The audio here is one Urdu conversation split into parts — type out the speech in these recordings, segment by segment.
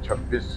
26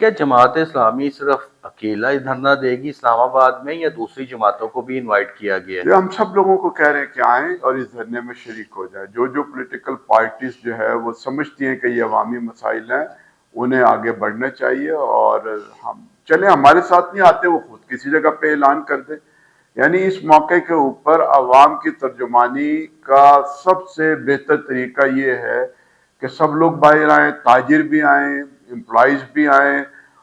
کیا جماعت اسلامی صرف اکیلا دھرنا دے گی اسلام آباد میں، یا دوسری جماعتوں کو بھی انوائٹ کیا گیا ہے؟ یہ ہم سب لوگوں کو کہہ رہے ہیں کہ آئیں اور اس دھرنے میں شریک ہو جائیں. جو پولیٹیکل پارٹیز جو ہے وہ سمجھتی ہیں کہ یہ عوامی مسائل ہیں، انہیں آگے بڑھنا چاہیے. اور ہم چلیں، ہمارے ساتھ نہیں آتے وہ خود کسی جگہ پہ اعلان کر دیں. یعنی اس موقع کے اوپر عوام کی ترجمانی کا سب سے بہتر طریقہ یہ ہے کہ سب لوگ باہر آئیں، تاجر بھی آئیں، امپلائیز بھی آئیں،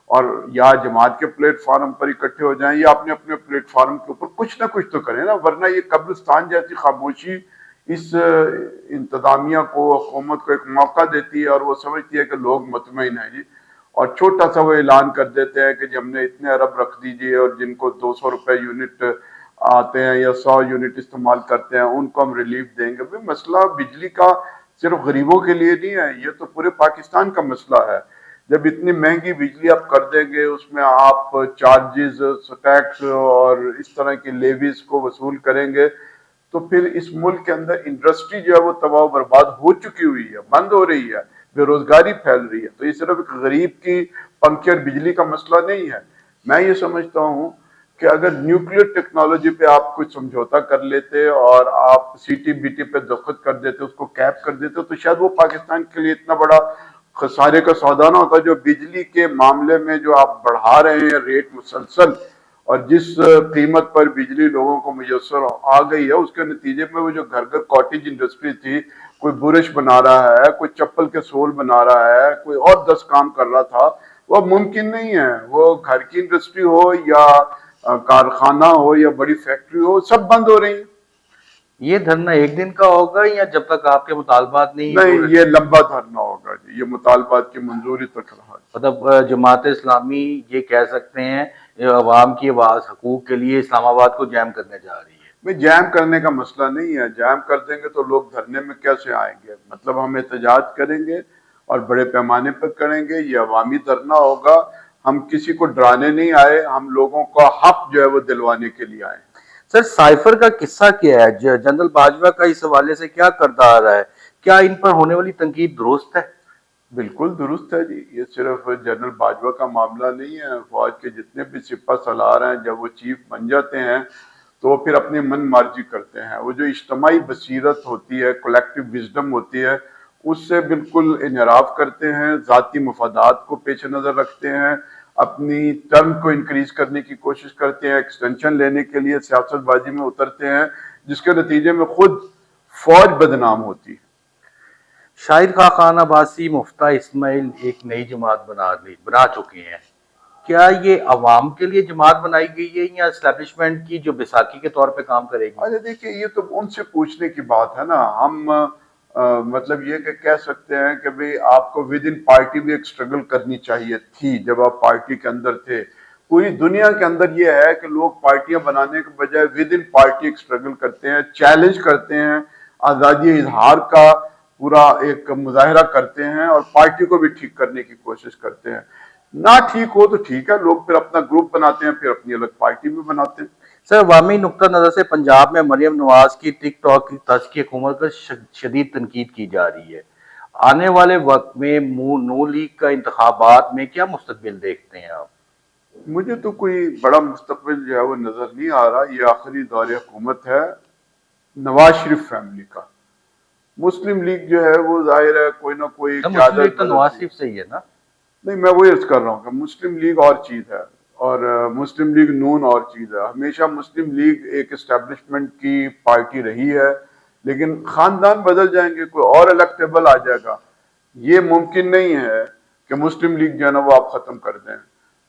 اور یا جماعت کے پلیٹ فارم پر اکٹھے ہو جائیں یا اپنے اپنے پلیٹ فارم کے اوپر کچھ نہ کچھ تو کریں نا. ورنہ یہ قبرستان جیسی خاموشی اس انتظامیہ کو، حکومت کو ایک موقع دیتی ہے، اور وہ سمجھتی ہے کہ لوگ مطمئن ہیں جی، اور چھوٹا سا وہ اعلان کر دیتے ہیں کہ جی ہم نے اتنے ارب رکھ دیجئے، اور جن کو 200 روپے یونٹ آتے ہیں یا 100 یونٹ استعمال کرتے ہیں ان کو ہم ریلیف دیں گے. بھئی مسئلہ بجلی کا صرف غریبوں کے لیے نہیں ہے، یہ تو پورے پاکستان کا مسئلہ ہے. جب اتنی مہنگی بجلی آپ کر دیں گے، اس میں آپ چارجز، ٹیکس اور اس طرح کی لیویز کو وصول کریں گے، تو پھر اس ملک کے اندر انڈسٹری جو ہے وہ تباہ و برباد ہو چکی ہوئی ہے، بند ہو رہی ہے، بے روزگاری پھیل رہی ہے. تو یہ صرف ایک غریب کی پنکھی اور بجلی کا مسئلہ نہیں ہے. میں یہ سمجھتا ہوں کہ اگر نیوکلیر ٹیکنالوجی پہ آپ کچھ سمجھوتا کر لیتے اور آپ سی ٹی بی ٹی پہ دستخط کر دیتے، اس کو کیپ کر دیتے، تو شاید وہ پاکستان کے لیے اتنا بڑا خسارے کا سودا نہ ہوتا. جو بجلی کے معاملے میں جو آپ بڑھا رہے ہیں ریٹ مسلسل، اور جس قیمت پر بجلی لوگوں کو میسر آ گئی ہے، اس کے نتیجے میں وہ جو گھر گھر کاٹیج انڈسٹری تھی، کوئی برش بنا رہا ہے، کوئی چپل کے سول بنا رہا ہے، کوئی اور 10 کام کر رہا تھا، وہ ممکن نہیں ہے. وہ گھر کی انڈسٹری ہو یا کارخانہ ہو یا بڑی فیکٹری ہو، سب بند ہو رہی ہیں. یہ دھرنا ایک دن کا ہوگا، یا جب تک آپ کے مطالبات نہیں نہیں، پورے؟ یہ لمبا دھرنا ہوگا جی، یہ مطالبات کی منظوری تک رہا. مطلب جماعت اسلامی یہ کہہ سکتے ہیں عوام کی آواز حقوق کے لیے اسلام آباد کو جیم کرنے جا رہی ہے؟ میں جیم کرنے کا مسئلہ نہیں ہے. جیم کر دیں گے تو لوگ دھرنے میں کیسے آئیں گے؟ مطلب ہم احتجاج کریں گے اور بڑے پیمانے پر کریں گے، یہ عوامی دھرنا ہوگا. ہم کسی کو ڈرانے نہیں آئے، ہم لوگوں کا حق جو ہے وہ دلوانے کے لیے آئے. سر، سائفر کا قصہ کیا ہے؟ جنرل باجوہ کا اس حوالے سے کیا کردار ہے؟ کیا ان پر ہونے والی تنقید درست ہے؟ بالکل درست ہے جی. یہ صرف جنرل باجوہ کا معاملہ نہیں ہے. فوج کے جتنے بھی سپہ سالار ہیں، جب وہ چیف بن جاتے ہیں تو وہ پھر اپنی من مرضی کرتے ہیں. وہ جو اجتماعی بصیرت ہوتی ہے، کولیکٹیو وزڈم ہوتی ہے، اس سے بالکل انحراف کرتے ہیں، ذاتی مفادات کو پیش نظر رکھتے ہیں، اپنی ٹرم کو انکریز کرنے کی کوشش کرتے ہیں، ایکسٹینشن لینے کے لیے سیاست بازی میں اترتے ہیں، جس کے نتیجے میں خود فوج بدنام ہوتی ہے. شاہد خاقان عباسی، مفتاح اسماعیل ایک نئی جماعت بنا چکے ہیں. کیا یہ عوام کے لیے جماعت بنائی گئی ہے، یا اسٹیبلشمنٹ کی جو بیساکھی کے طور پہ کام کرے گی؟ اچھا دیکھیے، یہ تو ان سے پوچھنے کی بات ہے نا. ہم مطلب یہ کہ کہہ سکتے ہیں کہ بھئی آپ کو ود ان پارٹی بھی ایک سٹرگل کرنی چاہیے تھی جب آپ پارٹی کے اندر تھے. پوری دنیا کے اندر یہ ہے کہ لوگ پارٹیاں بنانے کے بجائے ود ان پارٹی ایک سٹرگل کرتے ہیں، چیلنج کرتے ہیں، آزادی اظہار کا پورا ایک مظاہرہ کرتے ہیں، اور پارٹی کو بھی ٹھیک کرنے کی کوشش کرتے ہیں. نہ ٹھیک ہو تو ٹھیک ہے، لوگ پھر اپنا گروپ بناتے ہیں، پھر اپنی الگ پارٹی بھی بناتے ہیں. سر، عوامی نقطہ نظر سے پنجاب میں مریم نواز کی ٹک ٹاک کی طرز کی حکومت پر شدید تنقید کی جا رہی ہے. آنے والے وقت میں نون لیگ کا انتخابات میں کیا مستقبل دیکھتے ہیں آپ؟ مجھے تو کوئی بڑا مستقبل جو ہے وہ نظر نہیں آ رہا. یہ آخری دور حکومت ہے نواز شریف فیملی کا. مسلم لیگ جو ہے وہ ظاہر ہے کوئی نہ کوئی مسلم لیگ قیادت تو نواز بدلتی ہے. شریف سے ہی ہے نا؟ نہیں، میں وہی عرض کر رہا ہوں کہ مسلم لیگ اور چیز ہے، اور مسلم لیگ نون اور چیز ہے. ہمیشہ مسلم لیگ ایک اسٹیبلشمنٹ کی پارٹی رہی ہے، لیکن خاندان بدل جائیں گے، کوئی اور الیکٹیبل آ جائے گا. یہ ممکن نہیں ہے کہ مسلم لیگ جو ہے نا وہ آپ ختم کر دیں.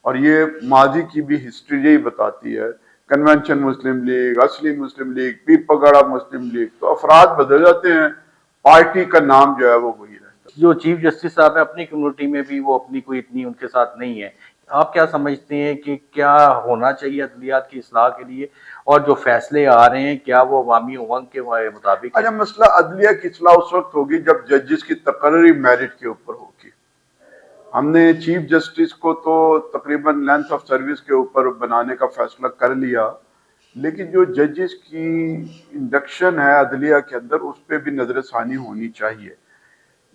اور یہ ماضی کی بھی ہسٹری یہی بتاتی ہے. کنونشن مسلم لیگ، اصلی مسلم لیگ، پیر پگاڑا مسلم لیگ، تو افراد بدل جاتے ہیں، پارٹی کا نام جو ہے وہ وہی رہتا ہے. جو چیف جسٹس صاحب ہیں اپنی کمیونٹی میں بھی وہ اپنی کوئی اتنی ان کے ساتھ نہیں ہے. آپ کیا سمجھتے ہیں کہ کیا ہونا چاہیے عدلیات کی اصلاح کے لیے، اور جو فیصلے آ رہے ہیں کیا وہ عوامی امنگ کے مطابق ہیں؟ اچھا، مسئلہ عدلیہ کی اصلاح اس وقت ہوگی جب ججز کی تقرری میرٹ کے اوپر ہوگی. ہم نے چیف جسٹس کو تو تقریباً لینتھ آف سروس کے اوپر بنانے کا فیصلہ کر لیا، لیکن جو ججز کی انڈکشن ہے عدلیہ کے اندر، اس پہ بھی نظر ثانی ہونی چاہیے.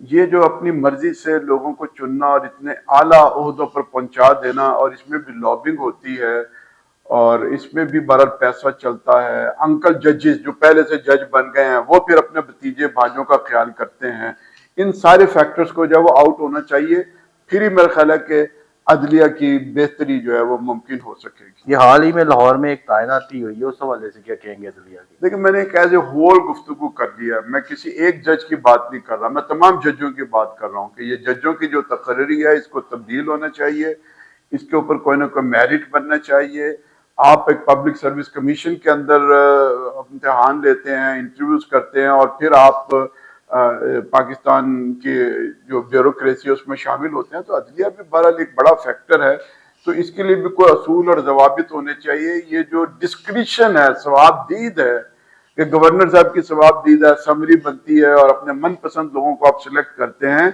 یہ جو اپنی مرضی سے لوگوں کو چننا اور اتنے اعلیٰ عہدوں پر پہنچا دینا، اور اس میں بھی لابنگ ہوتی ہے اور اس میں بھی بڑا پیسہ چلتا ہے. انکل ججز جو پہلے سے جج بن گئے ہیں وہ پھر اپنے بھتیجے بھانجوں کا خیال کرتے ہیں. ان سارے فیکٹرز کو جو ہے وہ آؤٹ ہونا چاہیے، پھر ہی میرا خیال ہے کہ عدلیہ کی بہتری جو ہے وہ ممکن ہو سکے گی. یہ حال ہی میں لاہور میں ایک تعیناتی ہوئی ہے، اس حوالے سے کیا کہیں گے عدلیہ کی؟ لیکن میں نے ایک ایز اے ہول گفتگو کر لیا. میں کسی ایک جج کی بات نہیں کر رہا، میں تمام ججوں کی بات کر رہا ہوں کہ یہ ججوں کی جو تقرری ہے اس کو تبدیل ہونا چاہیے، اس کے اوپر کوئی نہ کوئی میرٹ بننا چاہیے. آپ ایک پبلک سروس کمیشن کے اندر امتحان لیتے ہیں، انٹرویوز کرتے ہیں، اور پھر آپ پاکستان کی جو بیوروکریسی ہے اس میں شامل ہوتے ہیں. تو عدلیہ بھی بہرحال ایک بڑا فیکٹر ہے. تو اس کے لیے بھی کوئی اصول اور ضوابط ہونے چاہیے. یہ جو ڈسکریشن ہے، ثواب دید ہے کہ گورنر صاحب کی ثواب دید اسمبلی بنتی ہے اور اپنے من پسند لوگوں کو آپ سلیکٹ کرتے ہیں،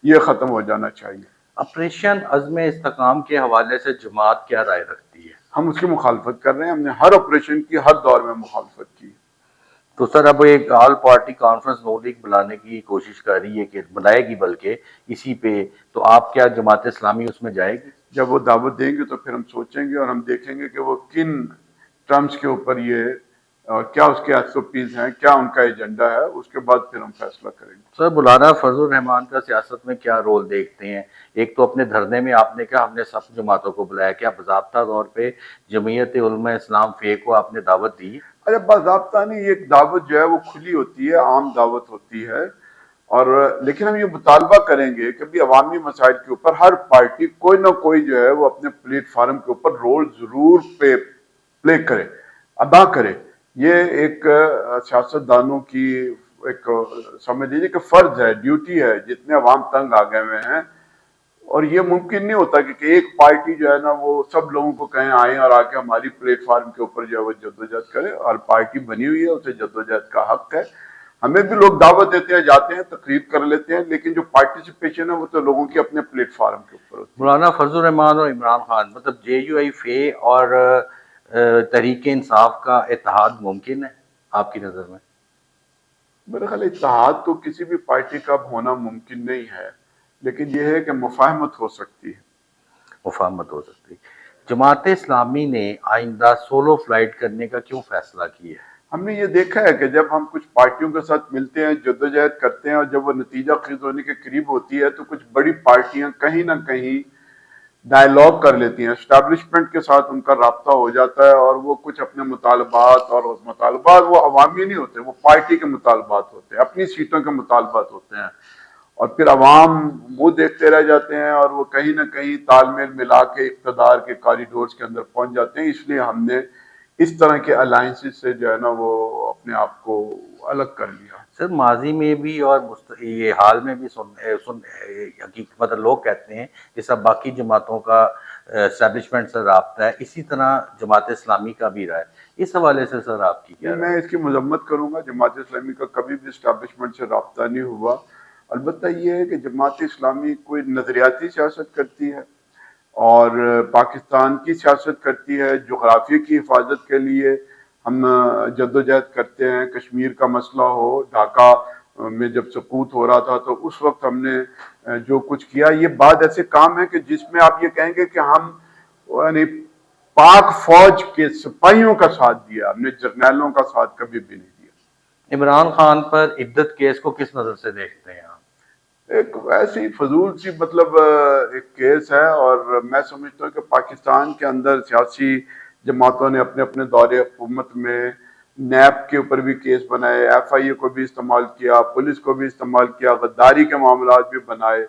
یہ ختم ہو جانا چاہیے. آپریشن عزم استحکام کے حوالے سے جماعت کیا رائے رکھتی ہے؟ ہم اس کی مخالفت کر رہے ہیں. ہم نے ہر آپریشن کی ہر دور میں مخالفت کی. تو سر اب ایک آل پارٹی کانفرنس نون لیگ بلانے کی کوشش کر رہی ہے، کہ بلائے گی بلکہ اسی پہ، تو آپ کیا جماعت اسلامی اس میں جائے گی؟ جب وہ دعوت دیں گے تو پھر ہم سوچیں گے اور ہم دیکھیں گے کہ وہ کن ٹرمز کے اوپر یہ، اور کیا اس کے ایس او پیز ہیں، کیا ان کا ایجنڈا ہے. اس کے بعد پھر ہم فیصلہ کریں گے. سر مولانا فضل الرحمان کا سیاست میں کیا رول دیکھتے ہیں؟ ایک تو اپنے دھرنے میں آپ نے کہا ہم نے سب جماعتوں کو بلایا، کیا باضابطہ طور پہ جمعیت علماء اسلام فے کو آپ نے دعوت دی؟ اچھا، باضابطہ نہیں، ایک دعوت جو ہے وہ کھلی ہوتی ہے، عام دعوت ہوتی ہے. اور لیکن ہم یہ مطالبہ کریں گے کہ بھی عوامی مسائل کے اوپر ہر پارٹی کوئی نہ کوئی جو ہے وہ اپنے پلیٹ فارم کے اوپر رول ضرور پلے کرے، ادا کرے. یہ ایک سیاستدانوں کی ایک سمجھ لیجیے کہ فرض ہے، ڈیوٹی ہے. جتنے عوام تنگ آ گئے ہوئے ہیں، اور یہ ممکن نہیں ہوتا کہ ایک پارٹی جو ہے نا وہ سب لوگوں کو کہیں آئیں اور آ کے ہماری پلیٹ فارم کے اوپر جو ہے وہ جدوجہد کرے. اور پارٹی بنی ہوئی ہے، اسے جدوجہد کا حق ہے. ہمیں بھی لوگ دعوت دیتے ہیں، جاتے ہیں، تقریب کر لیتے ہیں، لیکن جو پارٹیسپیشن ہے وہ تو لوگوں کی اپنے پلیٹ فارم کے اوپر ہوتی ہے. مولانا فضل الرحمان اور عمران خان، مطلب جے یو آئی فے اور تحریک انصاف کا اتحاد ممکن ہے آپ کی نظر میں؟ میرے خیال اتحاد تو کسی بھی پارٹی کا ہونا ممکن نہیں ہے، لیکن یہ ہے کہ مفاہمت ہو سکتی ہے. مفاہمت ہو سکتی. جماعت اسلامی نے آئندہ سولو فلائٹ کرنے کا کیوں فیصلہ کیا ہے؟ ہم نے یہ دیکھا ہے کہ جب ہم کچھ پارٹیوں کے ساتھ ملتے ہیں، جدوجہد کرتے ہیں، اور جب وہ نتیجہ خیز ہونے کے قریب ہوتی ہے تو کچھ بڑی پارٹیاں کہیں نہ کہیں ڈائیلاگ کر لیتی ہیں، اسٹیبلشمنٹ کے ساتھ ان کا رابطہ ہو جاتا ہے، اور وہ کچھ اپنے مطالبات، اور اس مطالبات وہ عوامی نہیں ہوتے، وہ پارٹی کے مطالبات ہوتے ہیں، اپنی سیٹوں کے مطالبات ہوتے ہیں. اور پھر عوام منہ دیکھتے رہ جاتے ہیں، اور وہ کہیں نہ کہیں تال میل ملا کے اقتدار کے کاریڈورز کے اندر پہنچ جاتے ہیں. اس لیے ہم نے اس طرح کے الائنسز سے جو ہے نا وہ اپنے آپ کو الگ کر لیا. سر ماضی میں بھی اور یہ حال میں بھی حقیقت مطلب لوگ کہتے ہیں کہ سب باقی جماعتوں کا اسٹیبلشمنٹ سے رابطہ ہے، اسی طرح جماعت اسلامی کا بھی رہا ہے. اس حوالے سے سر آپ کی کیا رائے؟ میں اس کی مذمت کروں گا. جماعت اسلامی کا کبھی بھی اسٹیبلشمنٹ سے رابطہ نہیں ہوا. البتہ یہ ہے کہ جماعت اسلامی کوئی نظریاتی سیاست کرتی ہے اور پاکستان کی سیاست کرتی ہے. جغرافیے کی حفاظت کے لیے ہم جدوجہد کرتے ہیں. کشمیر کا مسئلہ ہو، ڈھاکہ میں جب سقوط ہو رہا تھا تو اس وقت ہم نے جو کچھ کیا، یہ بعد ایسے کام ہے کہ جس میں آپ یہ کہیں گے کہ ہم یعنی پاک فوج کے سپاہیوں کا ساتھ دیا، ہم نے جرنیلوں کا ساتھ کبھی بھی نہیں دیا. عمران خان پر عدت کیس کو کس نظر سے دیکھتے ہیں آپ؟ ایک ایسی فضول سی مطلب ایک کیس ہے، اور میں سمجھتا ہوں کہ پاکستان کے اندر سیاسی جماعتوں نے اپنے اپنے دور حکومت میں نیب کے اوپر بھی کیس بنائے، ایف آئی اے کو بھی استعمال کیا، پولیس کو بھی استعمال کیا، غداری کے معاملات بھی بنائے.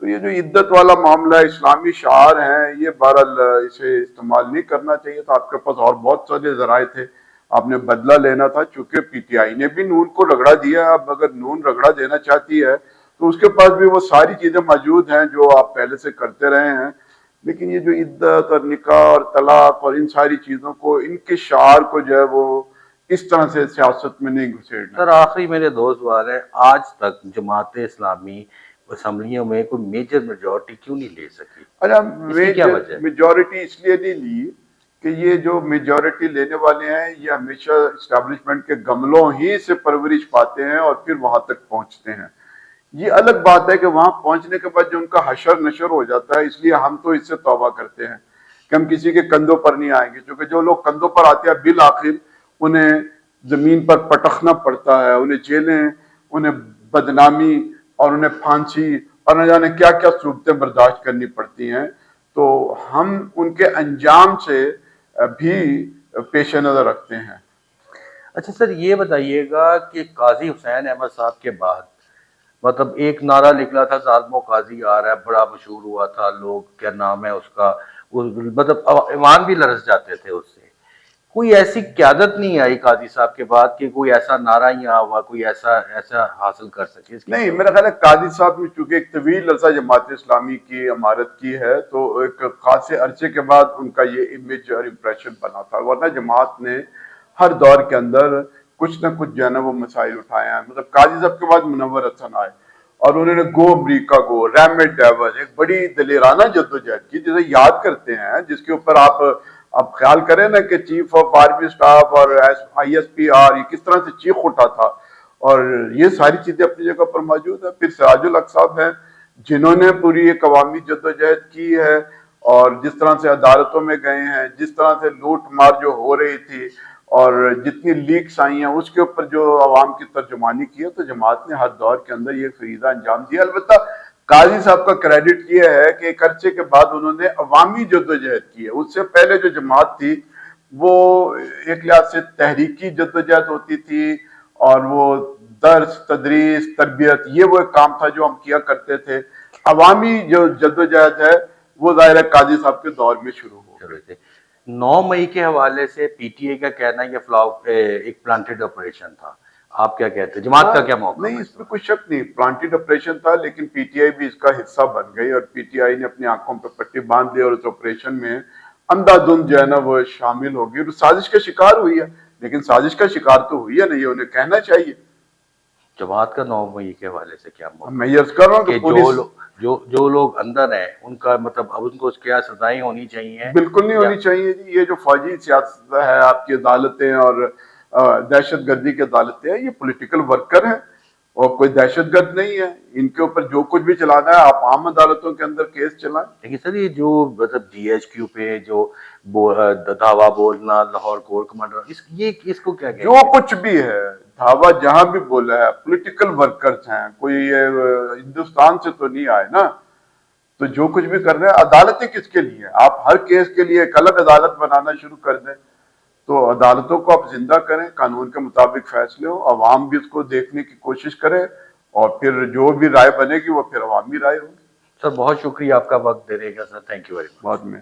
تو یہ جو عدت والا معاملہ اسلامی شعار ہیں، یہ بہرحال اسے استعمال نہیں کرنا چاہیے تھا. آپ کے پاس اور بہت سارے ذرائع تھے، آپ نے بدلہ لینا تھا. چونکہ پی ٹی آئی نے بھی نون کو رگڑا دیا، اب اگر نون رگڑا دینا چاہتی ہے تو اس کے پاس بھی وہ ساری چیزیں موجود ہیں جو آپ پہلے سے کرتے رہے ہیں. لیکن یہ جو عدت اور نکاح اور طلاق اور ان ساری چیزوں کو، ان کے شعار کو جو ہے وہ اس طرح سے سیاست میں نہیں گھسیڑنا. سر آخری میرے دو سوال ہے، آج تک جماعت اسلامی اسمبلیوں میں کوئی میجر میجورٹی کیوں نہیں لے سکی؟ اچھا، اس کی کیا وجہ ہے؟ میجورٹی اس لیے نہیں لی کہ یہ جو میجورٹی لینے والے ہیں یہ ہمیشہ اسٹیبلشمنٹ کے گملوں ہی سے پرورش پاتے ہیں اور پھر وہاں تک پہنچتے ہیں. یہ الگ بات ہے کہ وہاں پہنچنے کے بعد جو ان کا حشر نشر ہو جاتا ہے، اس لیے ہم تو اس سے توبہ کرتے ہیں کہ ہم کسی کے کندھوں پر نہیں آئیں گے، کیونکہ جو لوگ کندھوں پر آتے ہیں بالآخر انہیں زمین پر پٹکنا پڑتا ہے، انہیں جیلیں، انہیں بدنامی اور انہیں پھانسی اور نہ جانے کیا کیا صورتیں برداشت کرنی پڑتی ہیں۔ تو ہم ان کے انجام سے بھی پیش نظر رکھتے ہیں۔ اچھا سر، یہ بتائیے گا کہ قاضی حسین احمد صاحب کے بعد مطلب ایک نعرہ نکلا تھا ظالموں قاضی آ رہا ہے، بڑا مشہور ہوا تھا، لوگ کیا نام ہے اس کا، مطلب ایمان بھی لرز جاتے تھے اس سے۔ کوئی ایسی قیادت نہیں آئی قاضی صاحب کے بعد کہ کوئی ایسا نعرہ ہی ہوا، کوئی ایسا حاصل کر سکے، اس کی نہیں، کیا میرا وجہ؟ خیال ہے قاضی صاحب نے چونکہ ایک طویل عرصہ جماعت اسلامی کی عمارت کی ہے، تو ایک خاصے عرصے کے بعد ان کا یہ امیج اور امپریشن بنا تھا، ورنہ جماعت نے ہر دور کے اندر کچھ نہ کچھ جو ہے نا وہ مسائل اٹھائے ہیں۔ مطلب قاضی صاحب کے بعد منور حسن آئے اور انہوں نے گو امریکہ گو، ریمٹ ڈیول، ایک بڑی دلیرانہ جدوجہد کی جسے یاد کرتے ہیں، جس کے اوپر آپ خیال کریں نا کہ چیف آف آرمی سٹاف اور آئی ایس پی آر یہ کس طرح سے چیخ اٹھا تھا، اور یہ ساری چیزیں اپنی جگہ پر موجود ہیں۔ پھر سراج الحق صاحب ہیں جنہوں نے پوری ایک عوامی جدوجہد کی ہے، اور جس طرح سے عدالتوں میں گئے ہیں، جس طرح سے لوٹ مار جو ہو رہی تھی اور جتنی لیکس آئی ہیں اس کے اوپر جو عوام کی ترجمانی کی ہے، تو جماعت نے ہر دور کے اندر یہ فریضہ انجام دیا۔ البتہ قاضی صاحب کا کریڈٹ یہ ہے کہ ایک عرصے کے بعد انہوں نے عوامی جدوجہد کی ہے۔ اس سے پہلے جو جماعت تھی وہ ایک لحاظ سے تحریکی جدوجہد ہوتی تھی، اور وہ درس تدریس تربیت یہ وہ ایک کام تھا جو ہم کیا کرتے تھے۔ عوامی جو جدوجہد ہے وہ ظاہر قاضی صاحب کے دور میں شروع ہو گئی۔ چلو تھے 9 مئی کے حوالے سے پی ٹی اے کا کہنا ہے کہ ایک پلانٹڈ آپریشن تھا، آپ کیا کہتے ہیں، جماعت کا کیا موقف نہیں، ہے اس اس میں وقت؟ کوئی شک نہیں، پلانٹڈ آپریشن تھا، لیکن پی ٹی آئی بھی اس کا حصہ بن گئی، اور پی ٹی آئی نے اپنی آنکھوں پہ پٹی باندھ لی اور اس آپریشن میں اندھا دھند جو ہے نا وہ شامل ہوگی، اور سازش کا شکار ہوئی ہے۔ لیکن سازش کا شکار تو ہوئی ہے نا، یہ انہیں کہنا چاہیے۔ جماعت کا 9 مئی کے حوالے سے کیا میں موقف یہ ہے عرض کر رہا ہوں کہ کہ پولیس جو لوگ اندر ہیں ان کا مطلب اب ان کو کیا سزائیں ہونی چاہیے بالکل نہیں یا ہونی چاہیے جی۔ یہ جو فوجی سیاست ہے، آپ کی عدالتیں اور دہشت گردی کی عدالتیں ہیں، یہ پولیٹیکل ورکر ہیں اور کوئی دہشت گرد نہیں ہے۔ ان کے اوپر جو کچھ بھی چلانا ہے آپ عام عدالتوں کے اندر کیس چلائیں۔ لیکن سر یہ جو مطلب جی ایچ کیو پہ جو دھاوا بولنا لاہور کور کمانڈر اس کو کیا کہیں جو گے؟ کچھ بھی ہے دھاوا جہاں بھی بولا ہے، پولیٹیکل ورکرز ہیں، کوئی یہ ہندوستان سے تو نہیں آئے نا، تو جو کچھ بھی کر رہے ہیں عدالتیں کس کے لیے ہیں؟ آپ ہر کیس کے لیے ایک الگ عدالت بنانا شروع کر دیں، تو عدالتوں کو آپ زندہ کریں، قانون کے مطابق فیصلے ہو، عوام بھی اس کو دیکھنے کی کوشش کرے، اور پھر جو بھی رائے بنے گی وہ پھر عوامی رائے ہوگی۔ سر بہت شکریہ آپ کا وقت دینے کا سر، تھینک یو ویری مچ۔ بعد میں